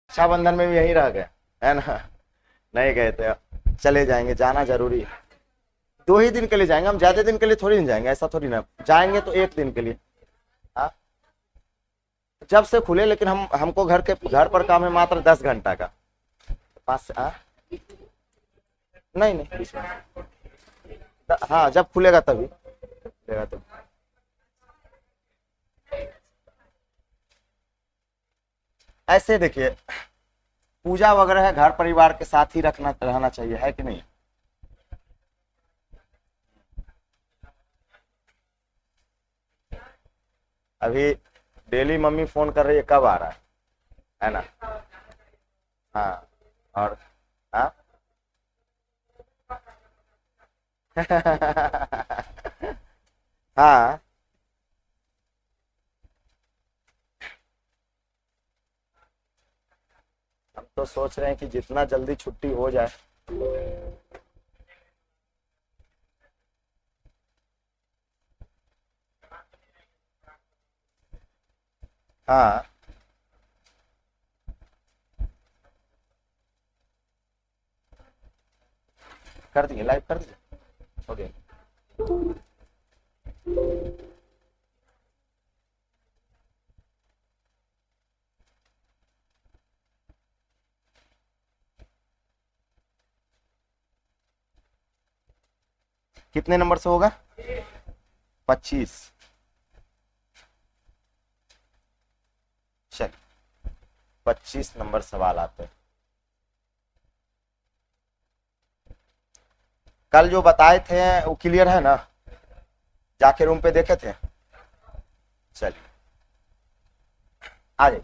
रक्षाबंधन में भी यहीं रह गए, है ना? नहीं गए थे, चले जाएंगे, जाना जरूरी है। 2 ही दिन के लिए जाएंगे हम, ज्यादा दिन के लिए थोड़ी नहीं जाएंगे, ऐसा थोड़ी ना जाएंगे तो 1 दिन के लिए। हाँ, जब से खुले, लेकिन हमको घर पर काम है मात्र 10 घंटा का। 5 से नहीं नहीं, हाँ जब खुलेगा तभी खुलेगा तभी। ऐसे देखिए, पूजा वगैरह है घर परिवार के साथ ही रहना चाहिए, है कि नहीं? अभी डेली मम्मी फोन कर रही है कब आ रहा है ना? हाँ। और हाँ। हाँ, हम तो सोच रहे हैं कि जितना जल्दी छुट्टी हो जाए। हाँ, कर दिए, लाइव कर दिए, हो गया। कितने नंबर से होगा? 25। चल, 25 नंबर सवाल आते हैं। कल जो बताए थे वो क्लियर है ना? जाके रूम पे देखे थे? चलिए, आ जाइए।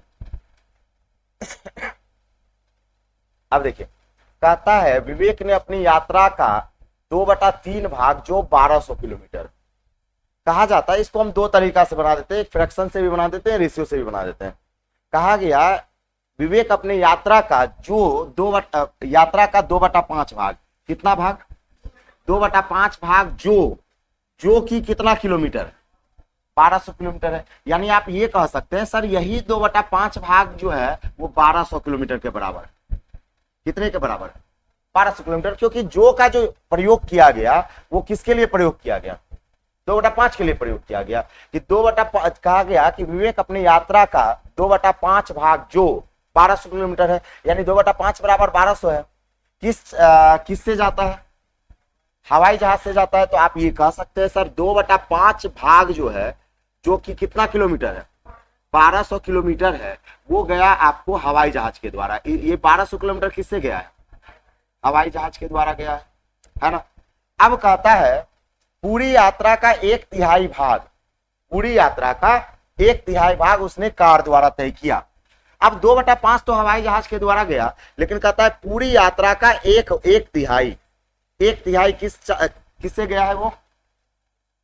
अब देखिए, कहता है विवेक ने अपनी यात्रा का 2/3 भाग, जो 1200 किलोमीटर कहा जाता है, इसको हम दो तरीका से बना देते हैं, एक फ्रैक्शन से भी बना देते हैं, रेशियो से भी बना देते हैं। कहा गया विवेक अपनी यात्रा का यात्रा का 2/5 भाग, कितना भाग? 2/5 भाग, जो कि कितना किलोमीटर? 1200 किलोमीटर है। यानी आप ये कह सकते हैं सर यही 2/5 भाग जो है वो 1200 किलोमीटर के बराबर। कितने के बराबर? 1200 किलोमीटर। क्योंकि जो का जो प्रयोग किया गया वो किसके लिए प्रयोग किया गया? 2/5 के लिए प्रयोग किया गया। कि 2/5 कहा गया कि विवेक अपनी यात्रा का 2/5 भाग, जो 1200 किलोमीटर है, यानी 2/5 बराबर 1200 है। किससे जाता है? हवाई जहाज से जाता है। तो आप ये कह सकते हैं सर 2/5 भाग जो है, जो कि कितना किलोमीटर है? 1200 किलोमीटर है, वो गया आपको हवाई जहाज के द्वारा। ये 1200 किलोमीटर किससे गया है? हवाई जहाज के द्वारा गया है ना? अब कहता है पूरी यात्रा का 1/3 भाग, पूरी यात्रा का 1/3 भाग उसने कार द्वारा तय किया। अब 2/5 तो हवाई जहाज के द्वारा गया, लेकिन कहता है पूरी यात्रा का एक तिहाई, एक तिहाई किससे गया है? वो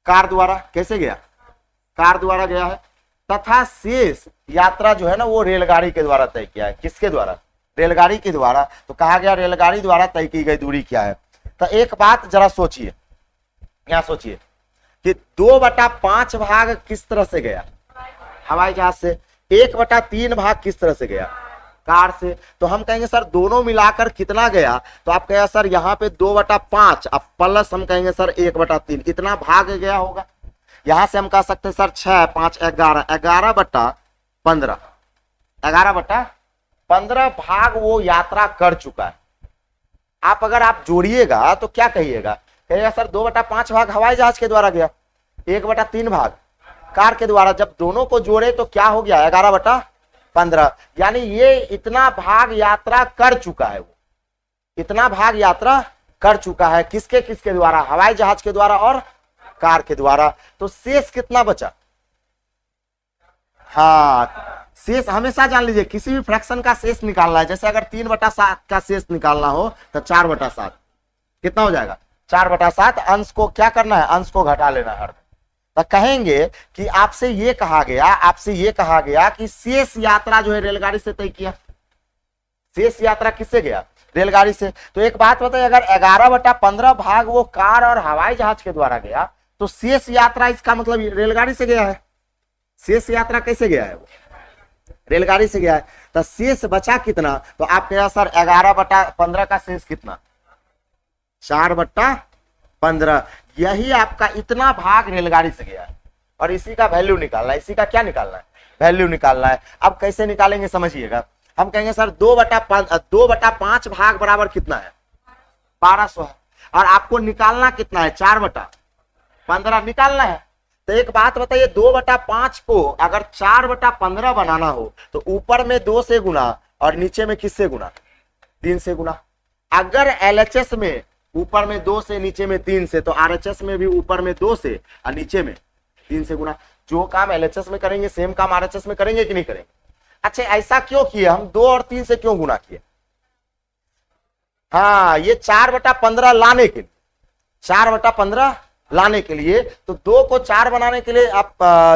कार द्वारा। कैसे गया? कार द्वारा गया है। तथा शेष यात्रा जो है ना वो रेलगाड़ी के द्वारा तय किया है। किसके द्वारा? रेलगाड़ी के द्वारा। तो कहा गया रेलगाड़ी द्वारा तय की गई दूरी क्या है? तो एक बात जरा सोचिए, यहां सोचिए कि 2/5 भाग किस तरह से गया? हवाई जहाज से। 1/3 भाग किस तरह से गया? कार से। तो हम कहेंगे सर दोनों मिलाकर कितना गया? तो आप कहेंगे सर यहाँ पे 2/5, अब प्लस हम कहेंगे सर 1/3, इतना भाग गया होगा। यहां से हम कह सकते हैं सर 6, 5, 11, 11/15, 11/15 भाग वो यात्रा कर चुका है। अगर आप जोड़िएगा तो क्या कहिएगा? कहिएगा सर 2/5 भाग हवाई जहाज के द्वारा गया, 1/3 भाग कार के द्वारा। जब दोनों को जोड़े तो क्या हो गया? 11/15। यानी ये इतना भाग यात्रा कर चुका है, वो इतना भाग यात्रा कर चुका है। किसके किसके द्वारा? हवाई जहाज के द्वारा और कार के द्वारा। तो शेष कितना बचा? हाँ, शेष हमेशा जान लीजिए, किसी भी फ्रैक्शन का शेष निकालना है, जैसे अगर 3/7 का शेष निकालना हो तो 4/7 कितना हो जाएगा? 4/7। अंश को क्या करना है? अंश को घटा लेना है। तो कहेंगे कि आपसे ये कहा गया कि शेष यात्रा जो है रेलगाड़ी से तय किया। शेष यात्रा किससे गया? रेलगाड़ी से। तो एक बात बताइए, अगर 11/15 भाग वो कार और हवाई जहाज के द्वारा गया, तो शेष यात्रा इसका मतलब रेलगाड़ी से गया है। शेष यात्रा कैसे गया है? वो रेलगाड़ी से गया है, तो शेष बचा कितना, तो आप कहेगा सर 11/15 का शेष कितना, 4/15। यही आपका इतना भाग रेलगाड़ी से गया है और इसी का वैल्यू निकालना है, इसी का क्या निकालना है, वैल्यू निकालना है। अब कैसे निकालेंगे समझिएगा, हम कहेंगे सर 2/5 भाग बराबर कितना है, 1200 है, और आपको निकालना कितना है, 4/15 निकालना है। तो एक बात बताइए, 2/5 को अगर 4/15 बनाना हो तो ऊपर में 2 से गुना और नीचे में किससे गुना, 3 से गुना। अगर एलएचएस में ऊपर में 2 से नीचे में 3 से, तो आरएचएस में भी ऊपर में 2 से और नीचे में 3 से गुना। जो काम एलएचएस में करेंगे सेम काम आरएचएस में करेंगे कि नहीं करेंगे। अच्छा ऐसा क्यों किए हम, 2 और 3 से क्यों गुना किए, हाँ ये 4/15 लाने के लिए, 4/15 लाने के लिए, तो 2 को 4 बनाने के लिए आप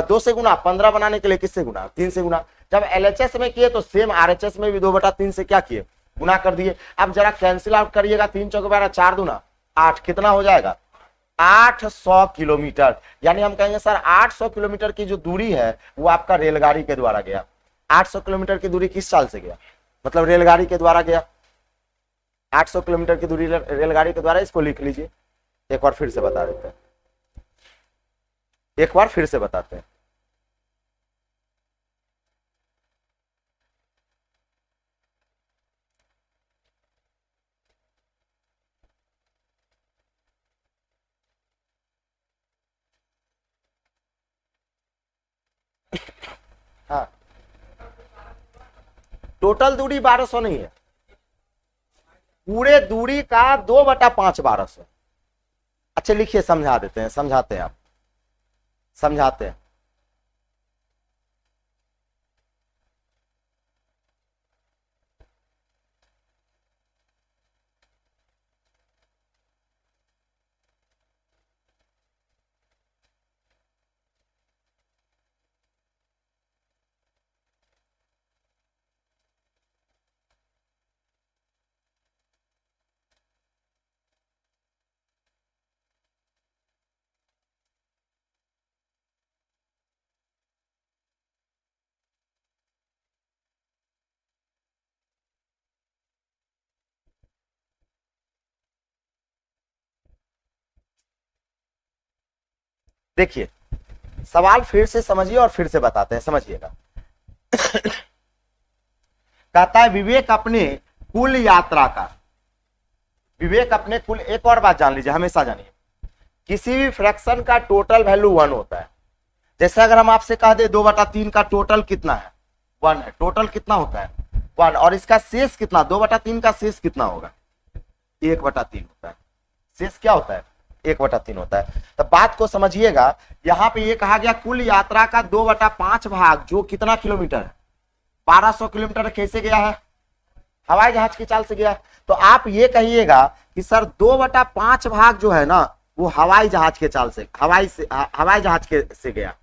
2 से गुना, 15 बनाने के लिए किससे गुना, 3 से गुना। जब एलएचएस में किए तो सेम आरएचएस में भी 2/3 से क्या किए, गुना कर दिए। अब जरा कैंसिल आउट करिएगा, 3 चौके 12, 4 दूना 8, कितना हो जाएगा, 800 किलोमीटर। यानी हम कहेंगे सर 800 किलोमीटर की जो दूरी है वो आपका रेलगाड़ी के द्वारा गया। 800 किलोमीटर की दूरी किस चाल से गया, मतलब रेलगाड़ी के द्वारा गया। 800 किलोमीटर की दूरी रेलगाड़ी के द्वारा, इसको लिख लीजिए। एक बार फिर से बता देते हैं, एक बार फिर से बताते हैं। हाँ टोटल दूरी 1200 नहीं है, पूरे दूरी का 2/5 1200। अच्छा लिखिए, समझा देते हैं, समझाते हैं, आप समझाते हैं। देखिए सवाल फिर से समझिए और फिर से बताते हैं, समझिएगा। कहता है विवेक अपने कुल यात्रा का, विवेक अपने कुल, एक और बात जान लीजिए, हमेशा जानिए, किसी भी फ्रैक्शन का टोटल वैल्यू 1 होता है। जैसे अगर हम आपसे कह दे 2/3 का टोटल कितना है, 1 है, टोटल कितना होता है 1, और इसका शेष कितना, 2/3 का शेष कितना होगा, 1/3 होता है। शेष क्या होता है, 1/3 होता है। तो बात को समझिएगा, यहां पे ये कहा गया कुल यात्रा का 2/5 भाग, जो कितना किलोमीटर है, 1200 किलोमीटर कैसे गया है, हवाई जहाज की चाल से गया। तो आप ये कहिएगा कि सर 2/5 भाग जो है ना वो हवाई जहाज के चाल से, हवाई जहाज के से गया,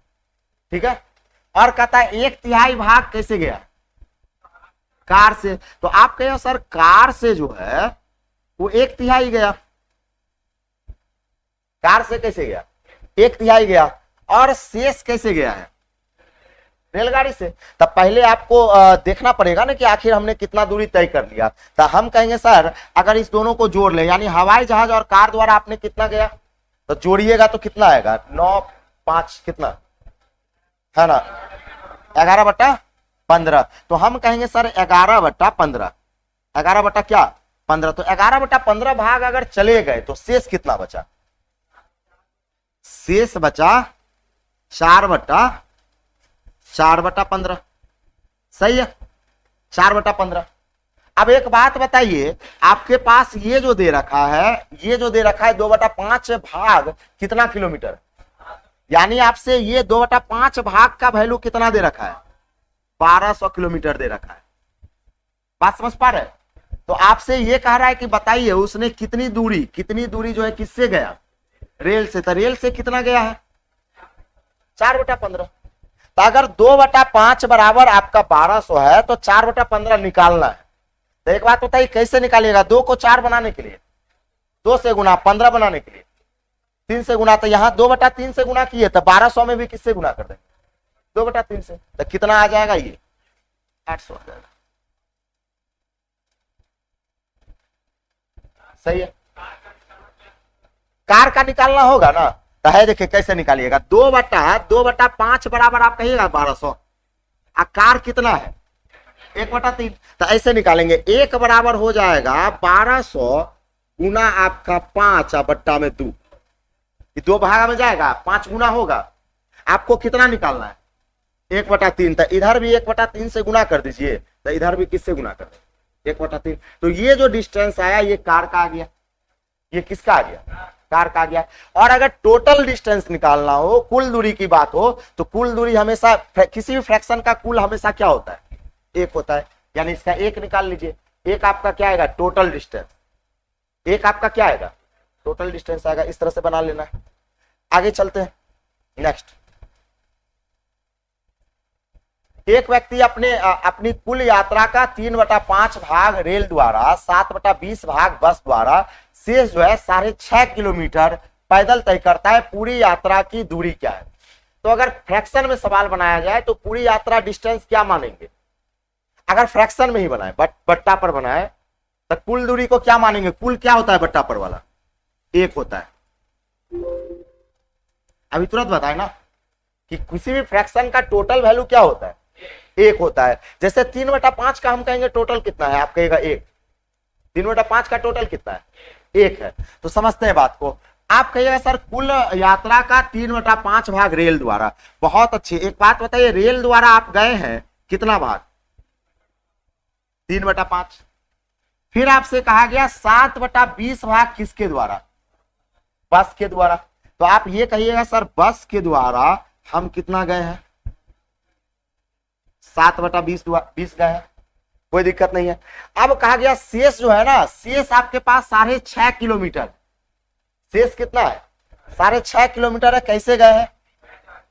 ठीक है। और कहता है 1/3 भाग कैसे गया, कार से। तो आप कहे सर कार से जो है वो 1/3 गया, कार से कैसे गया, 1/3 गया। और शेष कैसे गया है, रेलगाड़ी से। तब पहले आपको देखना पड़ेगा ना कि आखिर हमने कितना दूरी तय कर लिया। तो हम कहेंगे सर अगर इस दोनों को जोड़ ले, यानी हवाई जहाज और कार द्वारा आपने कितना गया, तो जोड़िएगा तो कितना आएगा, 9 5 कितना है ना, 11/15। तो हम कहेंगे सर 11/15, 11/15। तो 11/15 भाग अगर चले गए तो शेष कितना बचा, शेष बचा 4/15। सही है, 4/15। अब एक बात बताइए, आपके पास ये जो दे रखा है, ये जो दे रखा है 2/5 भाग कितना किलोमीटर, यानी आपसे ये 2/5 भाग का वैल्यू कितना दे रखा है, 1200 किलोमीटर दे रखा है। बात समझ पा रहे हैं। तो आपसे ये कह रहा है कि बताइए उसने कितनी दूरी जो है किससे गया, रेल से। तो रेल से कितना गया है, 4/15। तो अगर 2/5 बराबर आपका 1200 है तो 4/15 निकालना है। तो एक बात बताइए कैसे निकालिएगा, 2 को 4 बनाने के लिए 2 से गुना, 15 बनाने के लिए 3 से गुना। तो यहां 2/3 से गुना किए तो 1200 में भी किससे गुना कर देंगे, 2/3 से। तो कितना आ जाएगा ये 800 आ जाएगा। सही है, कार का निकालना होगा ना, तो है देखिए कैसे निकालिएगा, 2/5 बराबर आप कहिएगा 1200, कार कितना है 1/3, तो ऐसे निकालेंगे, 1 बराबर हो जाएगा 1200 गुना आपका 5 बट्टा में 2, 2 भागा में जाएगा, 5 गुना होगा, आपको कितना निकालना है 1/3, तो इधर भी 1/3 से गुना कर दीजिए, तो इधर भी किससे गुना कर दीजिए 1/3, तो ये जो डिस्टेंस आया ये कार का आ गया, ये किसका आ गया कार का आ गया। और अगर टोटल डिस्टेंस निकालना हो, कुल दूरी की बात हो, तो कुल दूरी हमेशा किसी भी फ्रैक्शन का कुल हमेशा क्या होता है 1 होता है, यानी इसका 1 निकाल लीजिए, 1 आपका क्या आएगा टोटल डिस्टेंस, 1 आपका क्या आएगा टोटल डिस्टेंस आएगा, इस तरह से बना लेना है। आगे चलते हैं नेक्स्ट, एक व्यक्ति अपनी कुल यात्रा का 3/5 भाग रेल द्वारा, 7/20 भाग बस द्वारा, शेष जो है 6.5 किलोमीटर पैदल तय करता है, पूरी यात्रा की दूरी क्या है। तो अगर फ्रैक्शन में सवाल बनाया जाए तो पूरी यात्रा डिस्टेंस क्या मानेंगे, अगर फ्रैक्शन में ही बनाए बट्टा पर बनाए तो कुल दूरी को क्या मानेंगे, कुल क्या होता है बट्टा पर वाला 1 होता है। अभी तुरंत बताए ना कि किसी भी फ्रैक्शन का टोटल वैल्यू क्या होता है 1 होता है। जैसे 3/5 का हम कहेंगे टोटल कितना है, आप कहेगा 1, 3/5 का टोटल कितना है 1 है, तो समझते हैं बात को। आप कहिएगा सर कुल यात्रा का 3/5 भाग रेल द्वारा, बहुत अच्छी। एक बात बताइए, रेल द्वारा आप गए हैं कितना भाग 3/5, फिर आपसे कहा गया 7/20 भाग किसके द्वारा, बस के द्वारा, तो आप ये कहिएगा सर बस के द्वारा हम कितना गए हैं 7/20 गए हैं, कोई दिक्कत नहीं है। अब कहा गया शेष जो है ना, शेष आपके पास 6.5 किलोमीटर, शेष कितना है 6.5 किलोमीटर है, कैसे गए हैं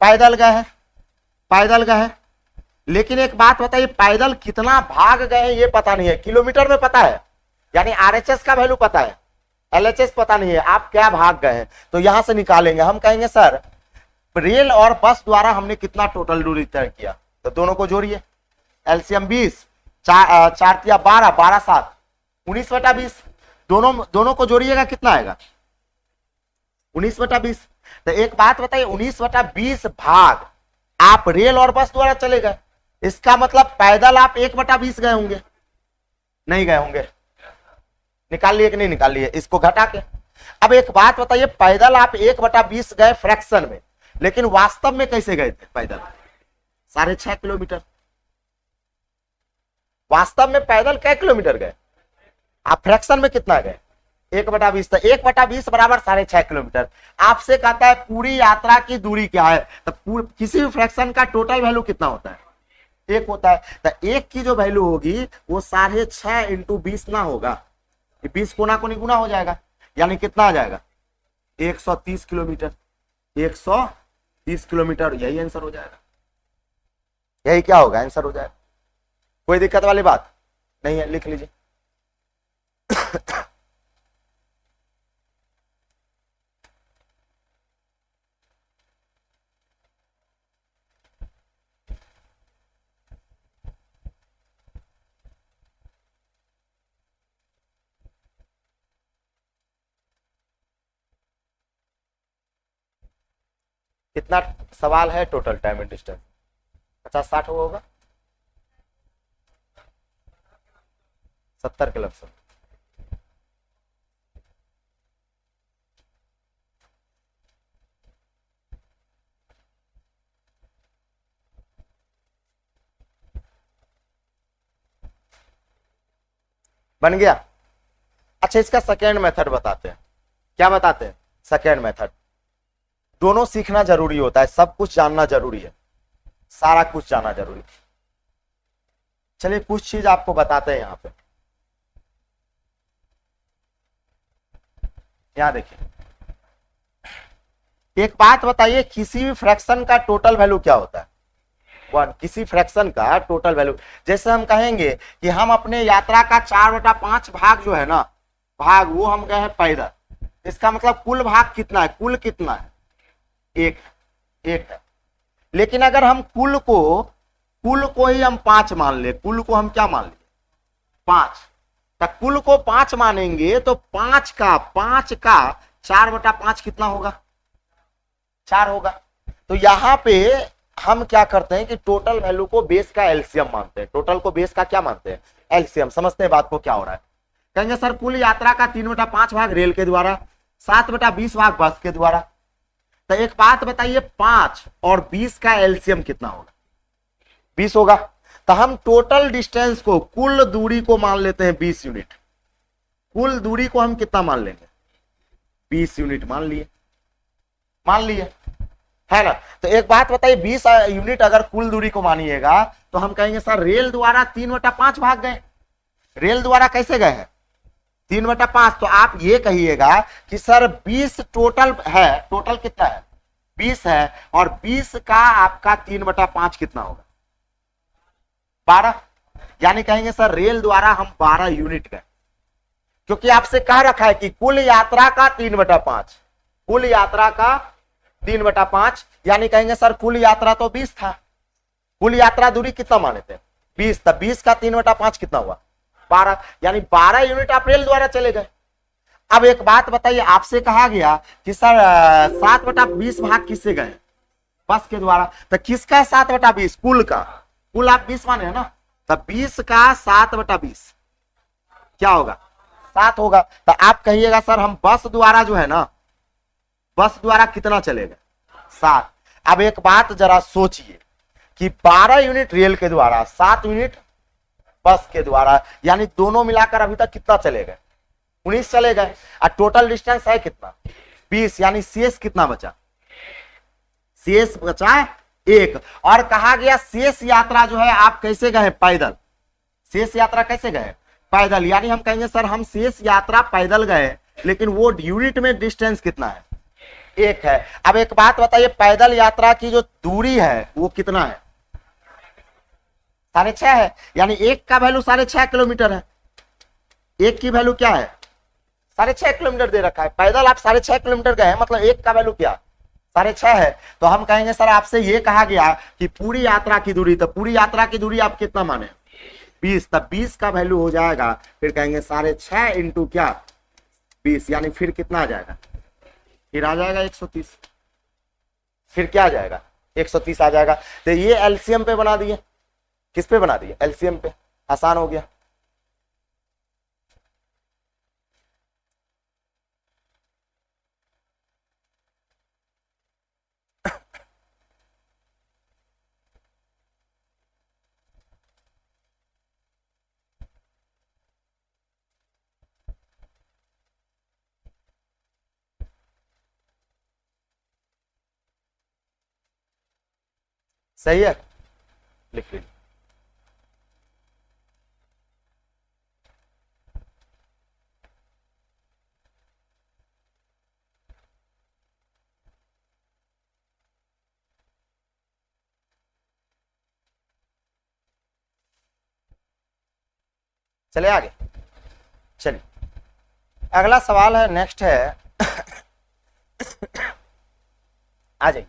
पैदल गए हैं, पैदल गए हैं। लेकिन एक बात बताइए, पैदल कितना भाग गए हैं ये पता नहीं है, किलोमीटर में पता है, यानी आरएचएस का वैल्यू पता है, एलएचएस पता नहीं है, आप क्या भाग गए हैं, तो यहां से निकालेंगे। हम कहेंगे सर रेल और बस द्वारा हमने कितना टोटल दूरी तय किया, तो दोनों को जोड़िए, एलसीएम 20, 4 या 12, 12 7 19/20, दोनों को जोड़िएगा कितना आएगा 19/20। तो एक बात बताइए, 19/20 भाग आप रेल और बस द्वारा चले गए, इसका मतलब पैदल आप 1/20 गए होंगे, नहीं गए होंगे, निकाल लिए कि नहीं निकाल लिए, इसको घटा के। अब एक बात बताइए, पैदल आप 1/20 गए फ्रैक्शन में, लेकिन वास्तव में कैसे गए थे पैदल 6.5 किलोमीटर, वास्तव में पैदल कै किलोमीटर गए, आप फ्रैक्शन में कितना गए 1/20, तो 1/20 बराबर 6.5 किलोमीटर। आपसे कहता है पूरी यात्रा की दूरी क्या है, तो किसी भी फ्रैक्शन का टोटल वैल्यू कितना होता है 1 होता है, तो 1 की जो वैल्यू होगी वो 6.5 × 20 ना होगा, 20 कोना कोनी गुना हो जाएगा, यानी कितना आ जाएगा 130 किलोमीटर, 130 किलोमीटर, यही आंसर हो जाएगा, यही क्या होगा आंसर हो जाएगा। कोई दिक्कत वाली बात नहीं है, लिख लीजिए। कितना सवाल है टोटल टाइम एंड डिस्टेंस, 50-60 होगा, 70 के लमसम। बन गया। अच्छा, इसका सेकेंड मेथड बताते हैं, क्या बताते हैं सेकेंड मेथड। दोनों सीखना जरूरी होता है, सब कुछ जानना जरूरी है, सारा कुछ जानना जरूरी है। चलिए कुछ चीज आपको बताते हैं यहां पे, यहां देखिए, एक बात बताइए, किसी भी फ्रैक्शन का टोटल वैल्यू क्या होता है 1, किसी फ्रैक्शन का टोटल वैल्यू। जैसे हम कहेंगे कि हम अपने यात्रा का 4/5 भाग जो है ना, भाग वो हम गए हैं पैदल, इसका मतलब कुल भाग कितना है, कुल कितना है 1 है। लेकिन अगर हम कुल को कुल को ही हम 5 मान ले, कुल को हम क्या मान लिए 5, तो कुल को 5 मानेंगे तो 5 का 4/5 कितना होगा 4 होगा। तो यहां पे हम क्या करते हैं कि टोटल वैल्यू को बेस का एलसीएम मानते हैं, टोटल को बेस का क्या मानते हैं एलसीएम। समझते हैं बात को क्या हो रहा है। कहेंगे सर कुल यात्रा का 3/5 भाग रेल के द्वारा, 7/20 भाग बस के द्वारा। तो एक बात बताइए 5 और 20 का एलसीएम कितना होगा 20 होगा। तो हम टोटल डिस्टेंस को, कुल दूरी को मान लेते हैं 20 यूनिट। कुल दूरी को हम कितना मान लेंगे 20 यूनिट मान लिए है ना। तो एक बात बताइए 20 यूनिट अगर कुल दूरी को मानिएगा तो हम कहेंगे सर रेल द्वारा 3/5 भाग गए। रेल द्वारा कैसे गए हैं 3/5। तो आप ये कहिएगा कि सर 20 टोटल है, टोटल कितना है 20 है, और 20 का आपका 3/5 कितना होगा 12। यानी कहेंगे सर रेल द्वारा हम 12 यूनिट गए, क्योंकि आपसे कह रखा है कि कुल यात्रा का 3/5, कुल यात्रा का 3/5। यानी कहेंगे सर कुल यात्रा तो 20 था, कुल यात्रा दूरी कितना माने थे 20, तब 20 का 3/5 कितना हुआ 12। यानी 12 यूनिट आप रेल द्वारा चले गए। अब एक बात बताइए, आपसे कहा गया कि सर 7/20 भाग किससे गए बस के द्वारा। तो किसका 7/20 कुल का, कुल आप 20 माने है ना, तब 20 का 7/20 क्या होगा 7 होगा। तो आप कहिएगा सर हम बस द्वारा जो है ना, बस द्वारा कितना चले गए 7। अब एक बात जरा सोचिए कि 12 यूनिट रेल के द्वारा, 7 यूनिट बस के द्वारा, यानी दोनों मिलाकर अभी तक कितना चले गए 19 चले गए। और टोटल डिस्टेंस है कितना 20, यानी शेष कितना बचा, शेष बचा 1। और कहा गया शेष यात्रा जो है आप कैसे गए पैदल, शेष यात्रा कैसे गए पैदल। यानी हम कहेंगे सर हम शेष यात्रा पैदल गए, लेकिन वो यूनिट में डिस्टेंस कितना है 1 है। अब एक बात बताइए पैदल यात्रा की जो दूरी है वो कितना है 6.5 है। यानी 1 का वैल्यू 6.5 किलोमीटर है, 1 की वैल्यू क्या है 6.5 किलोमीटर दे रखा है। पैदल आप 6.5 किलोमीटर गए, मतलब 1 का वैल्यू क्या 6.5 है। तो हम कहेंगे सर आपसे ये कहा गया कि पूरी यात्रा की दूरी, तो पूरी यात्रा की दूरी आप कितना माने 20, तब 20 का वैल्यू हो जाएगा, फिर कहेंगे 6.5 इंटू क्या 20, यानी फिर कितना आ जाएगा, फिर आ जाएगा 130, फिर क्या आ जाएगा 130 आ जाएगा। तो ये एलसीएम पे बना दिए, किस पे बना दिए एलसीएम पे, आसान हो गया। सही है, लिख लीजिए। चले आगे, चलिए अगला सवाल है, नेक्स्ट है आ जाइए।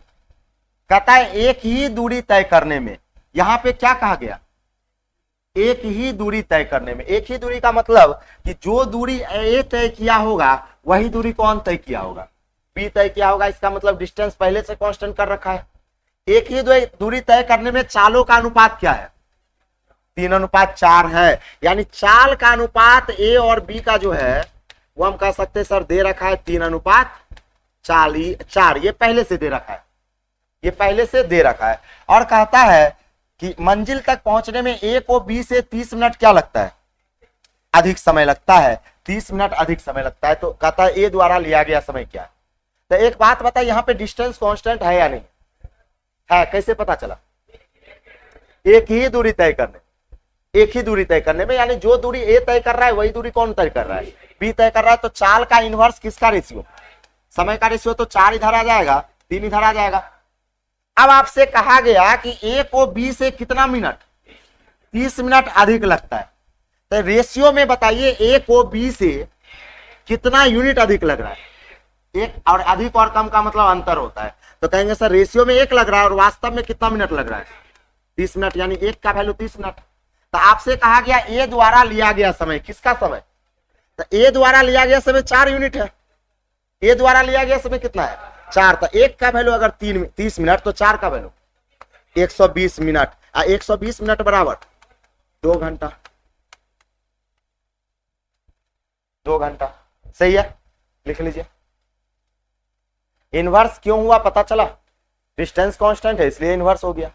कहता है एक ही दूरी तय करने में, यहां पे क्या कहा गया एक ही दूरी तय करने में। एक ही दूरी का मतलब कि जो दूरी ए तय किया होगा वही दूरी कौन तय किया होगा बी तय किया होगा। इसका मतलब डिस्टेंस पहले से कांस्टेंट कर रखा है। एक ही दूरी तय करने में चालों का अनुपात क्या है 3:4 है। यानी चाल का अनुपात ए और बी का जो है वो हम कह सकते हैं सर दे रखा है 3:4। ये पहले से दे रखा है, ये पहले से दे रखा है। और कहता है कि मंजिल तक पहुंचने में ए को बी से 30 मिनट क्या लगता है अधिक समय लगता है, 30 मिनट अधिक समय लगता है। तो कहता है ए द्वारा लिया गया समय क्या है। तो एक बात बताइए यहाँ पे डिस्टेंस कांस्टेंट है या नहीं है, कैसे पता चला एक ही दूरी तय करने, एक ही दूरी तय करने में, यानी जो दूरी ए तय कर रहा है वही दूरी कौन तय कर रहा है बी तय कर रहा है। तो चाल का इनवर्स किसका रेशियो, समय का रेशियो, तो 4 इधर आ जाएगा 3 इधर आ जाएगा। अब आपसे कहा गया कि ए को बी से कितना मिनट 30 मिनट अधिक लगता है। तो रेशियो में बताइए ए को बी से कितना यूनिट अधिक लग रहा है। एक और अधिक और कम का मतलब अंतर होता है। तो कहेंगे सर रेशियो में 1 लग रहा है और वास्तव में कितना मिनट लग रहा है 30 मिनट, यानी एक का वैल्यू 30 मिनट। तो आपसे कहा गया ए द्वारा लिया गया समय, किसका समय, तो ए द्वारा लिया गया समय 4 यूनिट है। ए द्वारा लिया गया समय कितना है 4, तो एक का वैल्यू अगर 30 मिनट तो 4 का वैल्यू 120 मिनट। 120 मिनट बराबर 2 घंटा, 2 घंटा, सही है, लिख लीजिए। इनवर्स क्यों हुआ पता चला, डिस्टेंस कांस्टेंट है इसलिए इनवर्स हो गया।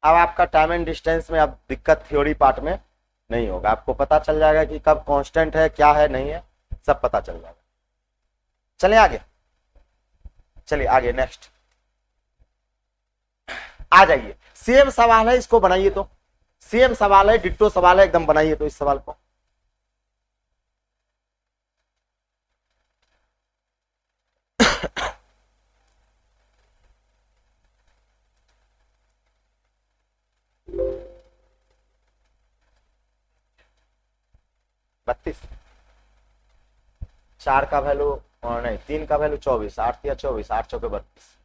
अब आपका टाइम एंड डिस्टेंस में अब दिक्कत थ्योरी पार्ट में नहीं होगा, आपको पता चल जाएगा कि कब कांस्टेंट है क्या है नहीं है, सब पता चल जाएगा। चलिए आगे, चलिए आगे नेक्स्ट आ जाइए। सेम सवाल है, इसको बनाइए, तो सेम सवाल है, डिट्टो सवाल है एकदम, बनाइए तो इस सवाल को। बत्तीस, 4 का वैल्यू और नहीं 3 का वैल्यू 24, 8 या 24, 8 चौके 32।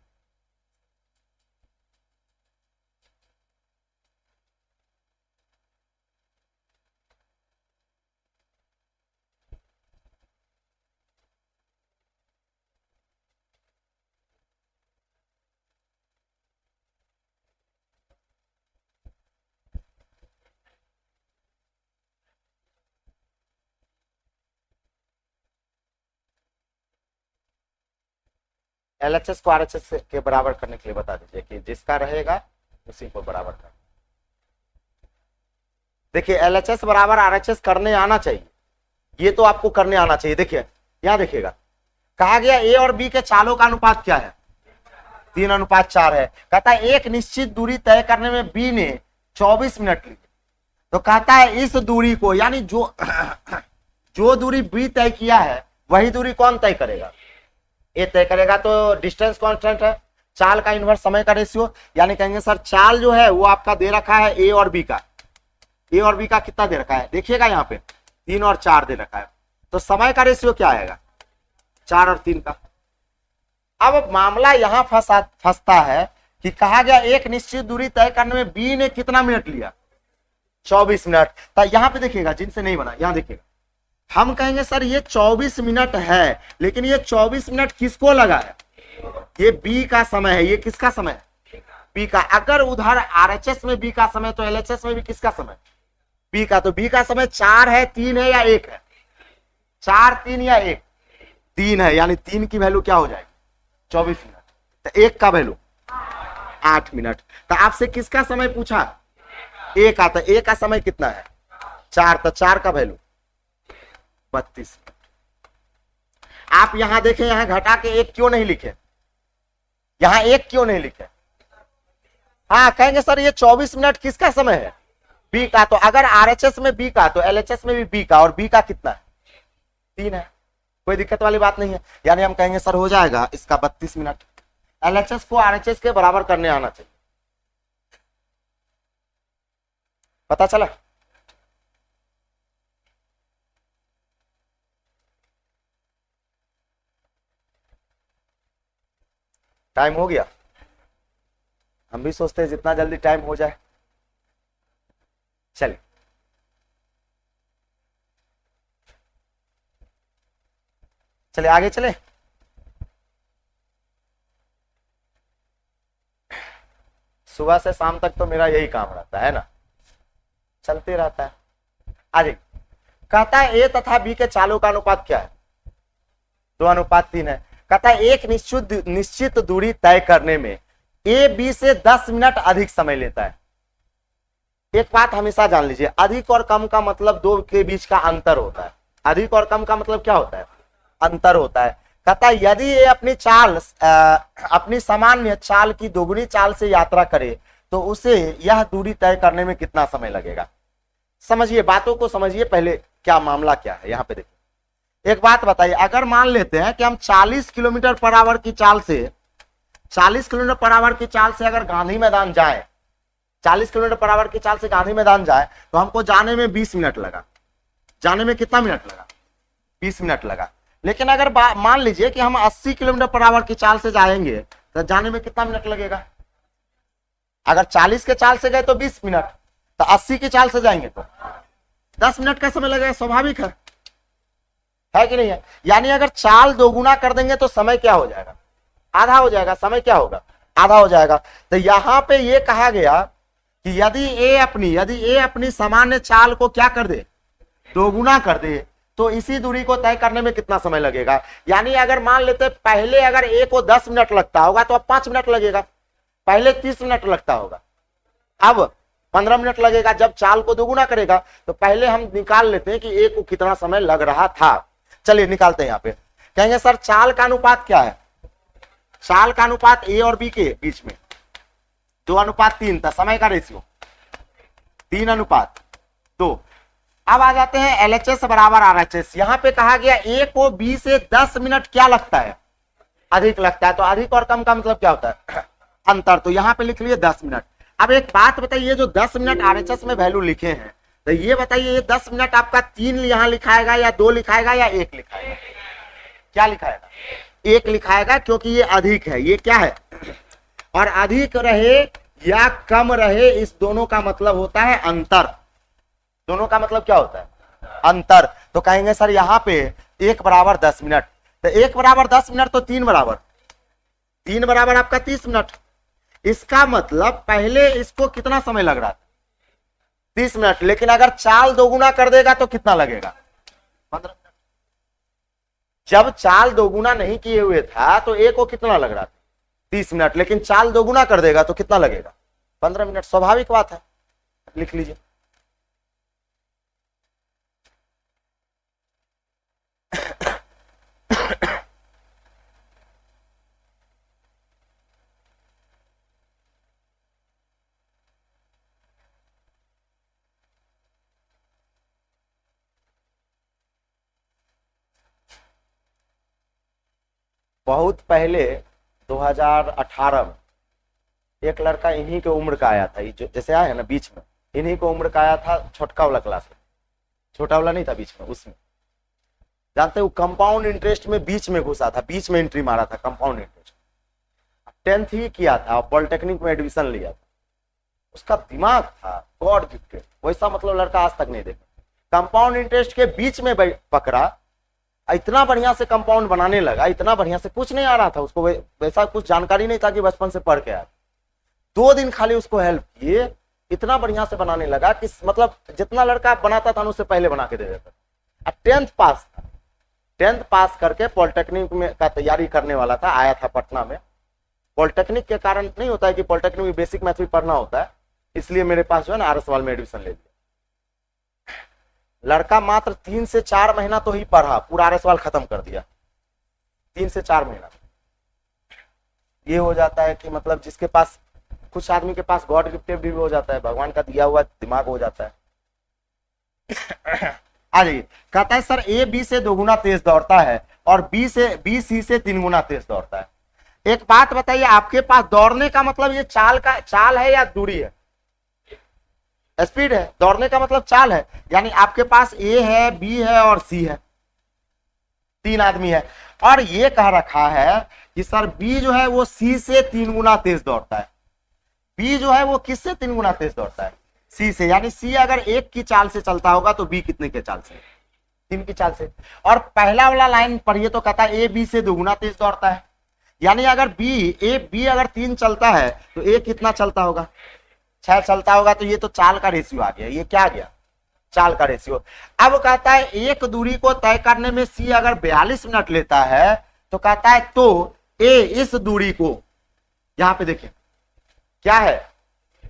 एलएचएस को आरएचएस के बराबर करने के लिए बता दीजिए कि जिसका रहेगा उसी को बराबर कर। देखिए एलएचएस बराबर आरएचएस करने आना चाहिए, ये तो आपको करने आना चाहिए। देखिए यहां देखिएगा, कहा गया ए और बी के चालों का अनुपात क्या है, 3:4 है। कहता है एक निश्चित दूरी तय करने में बी ने 24 मिनट ली, तो कहता है इस दूरी को, यानी जो दूरी बी तय किया है वही दूरी कौन तय करेगा, ए तय करेगा। तो डिस्टेंस कांस्टेंट है, चाल का इनवर्स समय का रेशियो, यानी कहेंगे सर चाल जो है वो आपका दे रखा है ए और बी का, ए और बी का कितना दे रखा है, देखिएगा यहाँ पे 3 और 4 दे रखा है, तो समय का रेशियो क्या आएगा 4 और 3 का। अब मामला यहां फंसता है कि कहा गया एक निश्चित दूरी तय करने में बी ने कितना मिनट लिया 24 मिनट। तो यहां पे देखिएगा, जिनसे नहीं बना यहां देखिएगा, हम कहेंगे सर ये 24 मिनट है, लेकिन ये 24 मिनट किसको लगा है, ये बी का समय है। ये किसका समय है, बी का। अगर उधर आरएचएस में बी का समय तो एलएचएस में भी किसका समय, बी का। तो बी का समय 4 है, 3 है या 1 है, 4, 3 या 1, 3 है, यानी 3 की वैल्यू क्या हो जाएगी 24 मिनट। तो 1 का वैल्यू 8 मिनट। तो आपसे किसका समय पूछा, ए का, तो ए का समय कितना है 4, तो 4 का वैल्यू 32। आप यहां देखें, यहां घटा के 1 क्यों नहीं लिखे, यहां 1 क्यों नहीं लिखे। हाँ कहेंगे सर ये 24 मिनट किसका समय है, बी का। तो अगर आरएचएस में बी का तो एलएचएस में भी बी का, और बी का कितना है 3 है, कोई दिक्कत वाली बात नहीं है। यानी हम कहेंगे सर हो जाएगा इसका 32 मिनट। एलएचएस को आरएचएस के बराबर करने आना चाहिए, पता चला। टाइम हो गया, हम भी सोचते हैं जितना जल्दी टाइम हो जाए। चलिए चलिए आगे चले। सुबह से शाम तक तो मेरा यही काम रहता है ना, चलते रहता है। आज कहता है ए तथा बी के चालों का अनुपात क्या है, 2:3 है। कहता है एक निश्चित दूरी तय करने में ए बी से 10 मिनट अधिक समय लेता है। एक बात हमेशा जान लीजिए, अधिक और कम का मतलब दो के बीच का अंतर होता है। अधिक और कम का मतलब क्या होता है, अंतर होता है। कहता है यदि ये अपनी सामान्य चाल की दोगुनी चाल से यात्रा करे तो उसे यह दूरी तय करने में कितना समय लगेगा। समझिए, बातों को समझिए, पहले क्या मामला क्या है यहाँ पे देखिए। एक बात बताइए, अगर मान लेते हैं कि हम 40 किलोमीटर पर आवर की चाल से 40 किलोमीटर पर आवर की चाल से अगर गांधी मैदान जाए, 40 किलोमीटर पर आवर की चाल से गांधी मैदान जाए, तो हमको जाने में 20 मिनट लगा। जाने में कितना मिनट लगा? 20 मिनट लगा। लेकिन अगर मान लीजिए कि हम 80 किलोमीटर पर आवर की चाल से जाएंगे तो जाने में कितना मिनट लगेगा? अगर 40 के चाल से गए तो 20 मिनट, तो 80 की चाल से जाएंगे तो 10 मिनट का समय लगेगा। स्वाभाविक है कि नहीं है? यानी अगर चाल दोगुना कर देंगे तो समय क्या हो जाएगा? आधा हो जाएगा। समय क्या होगा? आधा हो जाएगा। तो यहां पे ये कहा गया कि यदि ए अपनी सामान्य चाल को क्या कर दे? दोगुना कर दे, तो इसी दूरी को तय करने में कितना समय लगेगा? यानी अगर मान लेते पहले अगर ए को 10 मिनट लगता होगा तो अब 5 मिनट लगेगा। पहले 30 मिनट लगता होगा, अब 15 मिनट लगेगा। जब चाल को दोगुना करेगा तो पहले हम निकाल लेते हैं कि ए को कितना समय लग रहा था। चलिए निकालते हैं। यहाँ पे कहेंगे सर चाल का अनुपात क्या है? चाल का अनुपात ए और बी के बीच में 2:3 था। समय का रेशियो 3:2। अब आ जाते हैं LHS बराबर RHS। यहां पे कहा गया ए को बी से 10 मिनट क्या लगता है? अधिक लगता है। तो अधिक और कम का मतलब क्या होता है? अंतर। तो यहां पे लिख लिए 10 मिनट। अब एक बात बताइए, जो 10 मिनट RHS में वैल्यू लिखे हैं, तो ये बताइए ये 10 मिनट आपका 3 यहां लिखाएगा या 2 लिखाएगा या 1 लिखाएगा? क्या लिखाएगा? 1 लिखाएगा, क्योंकि ये अधिक है। ये क्या है? और अधिक रहे या कम रहे, इस दोनों का मतलब होता है अंतर। दोनों का मतलब क्या होता है? अंतर। तो कहेंगे सर यहाँ पे 1 बराबर 10 मिनट। तो 1 बराबर 10 मिनट तो 3 बराबर आपका 30 मिनट। इसका मतलब पहले इसको कितना समय लग रहा था? 30 मिनट। लेकिन अगर चाल दोगुना कर देगा तो कितना लगेगा? 15 मिनट। जब चाल दोगुना नहीं किए हुए था तो ए को कितना लग रहा था? 30 मिनट। लेकिन चाल दोगुना कर देगा तो कितना लगेगा? 15 मिनट। स्वाभाविक बात है। लिख लीजिए। बहुत पहले 2018 में एक लड़का इन्हीं के उम्र का आया था, जो जैसे आया है ना बीच में, इन्हीं को उम्र का आया था, छोटका वाला क्लास में। छोटा वाला नहीं था बीच में, उसमें जानते हो कंपाउंड इंटरेस्ट में बीच में घुसा था, बीच में एंट्री मारा था कंपाउंड इंटरेस्ट। 10th ही किया था, पॉलिटेक्निक में एडमिशन लिया था। उसका दिमाग था गॉड गिफ्टेड, वैसा मतलब लड़का आज तक नहीं देखा। कंपाउंड इंटरेस्ट के बीच में पकड़ा, इतना बढ़िया से कंपाउंड बनाने लगा, इतना बढ़िया से। कुछ नहीं आ रहा था उसको, वैसा कुछ जानकारी नहीं था कि बचपन से पढ़ के आया। 2 दिन खाली उसको हेल्प किए, इतना बढ़िया से बनाने लगा कि मतलब जितना लड़का बनाता था उससे पहले बना के दे देता। 10th पास था। 10th पास करके पॉलिटेक्निक में का तैयारी करने वाला था, आया था पटना में। पॉलिटेक्निक के कारण नहीं होता है कि पॉलिटेक्निक में बेसिक मैथ भी पढ़ना होता है, इसलिए मेरे पास जो है ना RS वाल में एडमिशन ले लिया। लड़का मात्र 3 से 4 महीना तो ही पढ़ा, पूरा RS वाल खत्म कर दिया। 3 से 4 महीना। ये हो जाता है कि मतलब जिसके पास, कुछ आदमी के पास गॉड गिफ्टेड भी हो जाता है, भगवान का दिया हुआ दिमाग हो जाता है। आ जाइए। कहता है सर A B से 2 गुना तेज दौड़ता है और B C से 3 गुना तेज दौड़ता है। एक बात बताइए, आपके पास दौड़ने का मतलब ये चाल है या दूरी है? स्पीड है। दौड़ने का मतलब चाल है। यानी आपके पास A है, B है और C है, 3 आदमी है। और ये कह रखा है कि सर B जो है वो C से 3 गुना तेज दौड़ता है। B जो है वो किससे 3 गुना तेज दौड़ता है? C से। यानी C अगर 1 की चाल से चलता होगा तो B कितने के चाल से? 3 की चाल से। और पहला वाला लाइन पढ़िए तो कहता है A B से 2 गुना तेज दौड़ता है। यानी अगर B अगर 3 चलता है तो A कितना चलता होगा? 6 चलता होगा। तो ये तो चाल का रेशियो आ गया। ये क्या आ गया? चाल का रेशियो। अब कहता है एक दूरी को तय करने में C अगर 42 मिनट लेता है तो कहता है तो A इस दूरी को, यहां पे देखिए क्या है,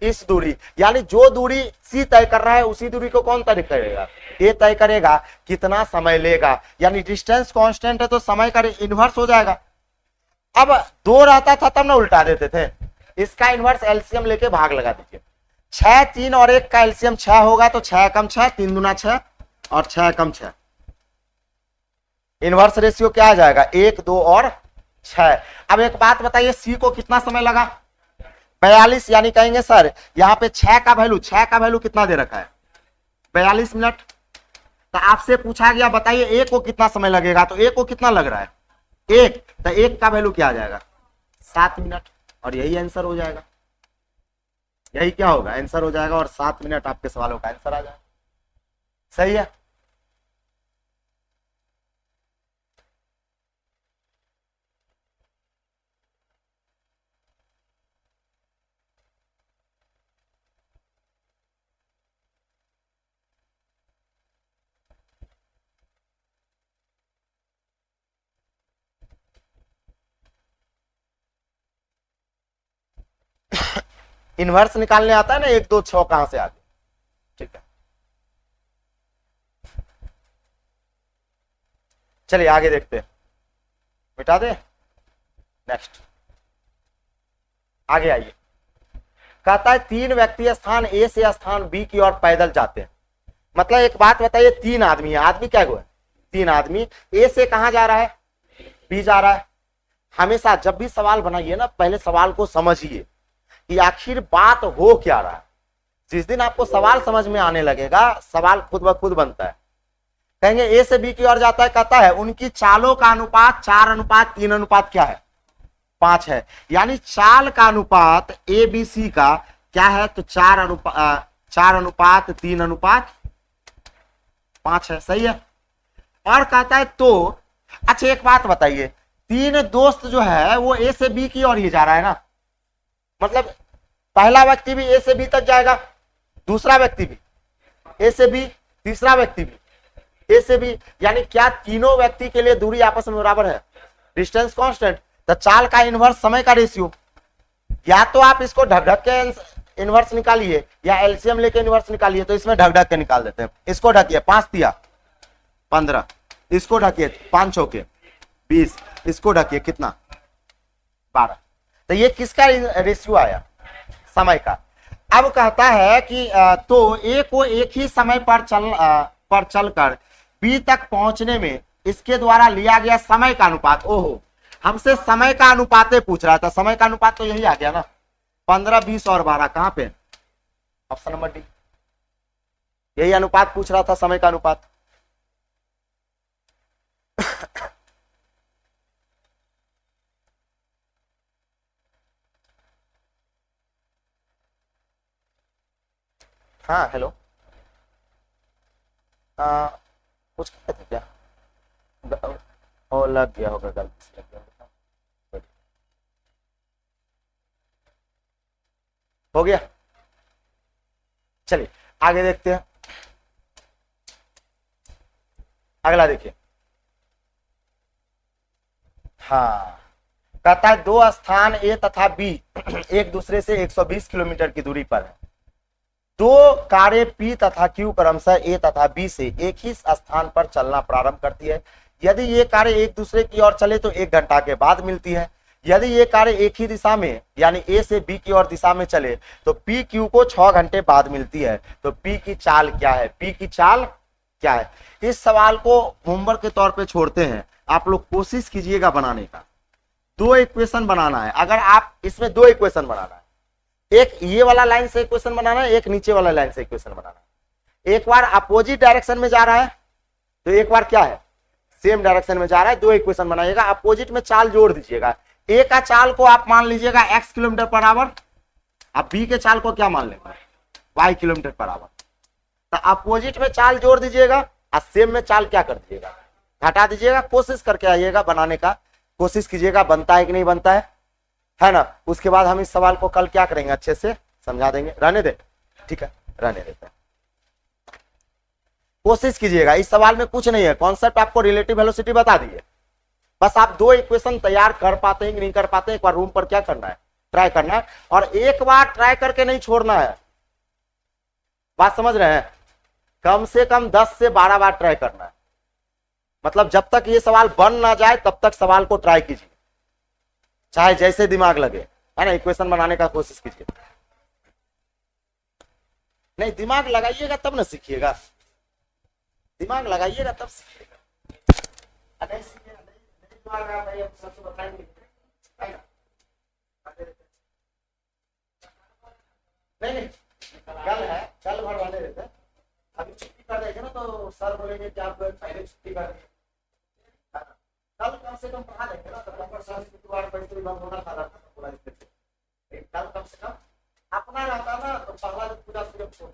इस दूरी, यानी जो दूरी C तय कर रहा है उसी दूरी को कौन तय करेगा? A तय करेगा। कितना समय लेगा? यानी डिस्टेंस कांस्टेंट है तो समय का इनवर्स हो जाएगा। अब 2 रहता था तब ना उल्टा देते थे। इसका इनवर्स एलसीएम लेके भाग लगा दीजिए। 6 3 और 1 का एलसीएम 6 होगा तो 6 कम 6 3 दूना 6 और 6 कम 6। इनवर्स रेशियो क्या आ जाएगा, 1 2 और 6। अब एक बात बताइए, सी को कितना समय लगा, 42, यानी कहेंगे सर यहाँ पे 6 का वैल्यू कितना दे रखा है, 42 मिनट। तो आपसे पूछा गया बताइए ए को कितना समय लगेगा, तो ए को कितना लग रहा है 1, तो 1 का वैल्यू क्या आ जाएगा 7 मिनट, और यही आंसर हो जाएगा। यही क्या होगा, आंसर हो जाएगा, और 7 मिनट आपके सवालों का आंसर आ जाएगा। सही है। इनवर्स निकालने आता है ना, 1 2 6 कहां से आते, ठीक है। चलिए आगे देखते हैं, मिटा दे, नेक्स्ट आगे आइए। कहता है 3 व्यक्ति स्थान ए से स्थान बी की ओर पैदल जाते हैं। मतलब एक बात बताइए, 3 आदमी है, आदमी क्या हुआ, 3 आदमी ए से कहां जा रहा है, बी जा रहा है। हमेशा जब भी सवाल बनाइए ना, पहले सवाल को समझिए कि आखिर बात हो क्या रहा है। जिस दिन आपको सवाल समझ में आने लगेगा, सवाल खुद ब खुद बनता है। कहेंगे ए से बी की ओर जाता है, कहता है उनकी चालों का अनुपात 4:3 अनुपात क्या है 5 है। यानी चाल का अनुपात ए बी सी का क्या है, तो 4:3:5 है, सही है। और कहता है तो अच्छा एक बात बताइए, 3 दोस्त जो है वो ए से बी की ओर ही जा रहा है ना, मतलब पहला व्यक्ति भी ए से बी तक जाएगा, दूसरा व्यक्ति भी ए से बी, तीसरा व्यक्ति भी ए से बी, यानी क्या तीनों व्यक्ति के लिए दूरी आपस में बराबर है, डिस्टेंस कांस्टेंट। तो चाल का इनवर्स समय का रेशियो, या तो आप इसको ढक ढक के इनवर्स निकालिए या एलसीएम लेके इनवर्स निकालिए। तो इसमें ढक ढक के निकाल देते हैं, इसको ढकिए 5 तिया 15, इसको ढकिए 5 चौके 20, इसको ढकिए कितना 12। तो ये किसका रेशियो आया, समय का। अब कहता है कि तो ए को एक ही समय पर चलकर बी तक पहुंचने में इसके द्वारा लिया गया समय का अनुपात। ओहो, हमसे समय का अनुपात पूछ रहा था, समय का अनुपात तो यही आ गया ना, 15 20 और 12, कहां पे, ऑप्शन नंबर डी, यही अनुपात पूछ रहा था, समय का अनुपात। हाँ हेलो, कुछ कहते थे क्या, लग गया होगा, गलती से लग गया होगा, हो गया। चलिए आगे देखते हैं, अगला देखिए। हाँ, कहता है 2 स्थान ए तथा बी एक दूसरे से 120 किलोमीटर की दूरी पर है। 2 कारें पी तथा क्यू क्रमशः ए तथा बी से एक ही स्थान पर चलना प्रारंभ करती है। यदि ये कारें एक दूसरे की ओर चले तो 1 घंटा के बाद मिलती है। यदि ये कारें एक ही दिशा में यानी ए से बी की ओर दिशा में चले तो पी क्यू को 6 घंटे बाद मिलती है। तो पी की चाल क्या है, पी की चाल क्या है। इस सवाल को होमवर्क के तौर पे छोड़ते हैं, आप लोग कोशिश कीजिएगा बनाने का। 2 इक्वेशन बनाना है, अगर आप इसमें 2 इक्वेशन बनाना है, एक ये वाला लाइन से इक्वेशन बनाना है, एक नीचे वाला लाइन से इक्वेशन बनाना है। एक बार अपोजिट डायरेक्शन में जा रहा है तो एक बार क्या है सेम डायरेक्शन में जा रहा है। 2 इक्वेशन बनाइएगा, अपोजिट में चाल जोड़ दीजिएगा। ए का चाल को आप मान लीजिएगा x किलोमीटर पर आवर, आप बी के चाल को क्या मान लेंगे y किलोमीटर पर आवर। तो अपोजिट में चाल जोड़ दीजिएगा और सेम में चाल क्या कर दीजिएगा घटा दीजिएगा। कोशिश करके आइएगा बनाने का, कोशिश कीजिएगा बनता है कि नहीं बनता है ना। उसके बाद हम इस सवाल को कल क्या करेंगे अच्छे से समझा देंगे। रहने दे, ठीक है रहने देते हैं। कोशिश कीजिएगा, इस सवाल में कुछ नहीं है, कॉन्सेप्ट आपको रिलेटिव वेलोसिटी बता दिए, बस आप 2 इक्वेशन तैयार कर पाते हैं कि नहीं कर पाते हैं, एक बार रूम पर क्या करना है ट्राई करना है, और एक बार ट्राई करके नहीं छोड़ना है। बात समझ रहे हैं, कम से कम 10 से 12 बार ट्राई करना है। मतलब जब तक ये सवाल बन ना जाए तब तक सवाल को ट्राई कीजिए, चाहे जैसे दिमाग लगे, है ना। इक्वेशन बनाने का कोशिश कीजिए, नहीं दिमाग लगाइएगा तब ना सीखिएगा। दिमाग लगाइएगा तब सीखिएगा, नहीं सीखिएगा नहीं दिमाग लगा भाई, हम सबसे बताएंगे नहीं कल है, कल भरवाने रहते हैं, अभी छुट्टी कर देंगे ना तो सर बोलेंगे कि आप पहले छुट्टी कर देंगे, कल कम से कम पढ़ा देंगे ना, तो नंबर संस्कृत पैसे होना था पूरा, कल कम से कम अपना रहता ना तो पहला पूरा सिर्फ छोड़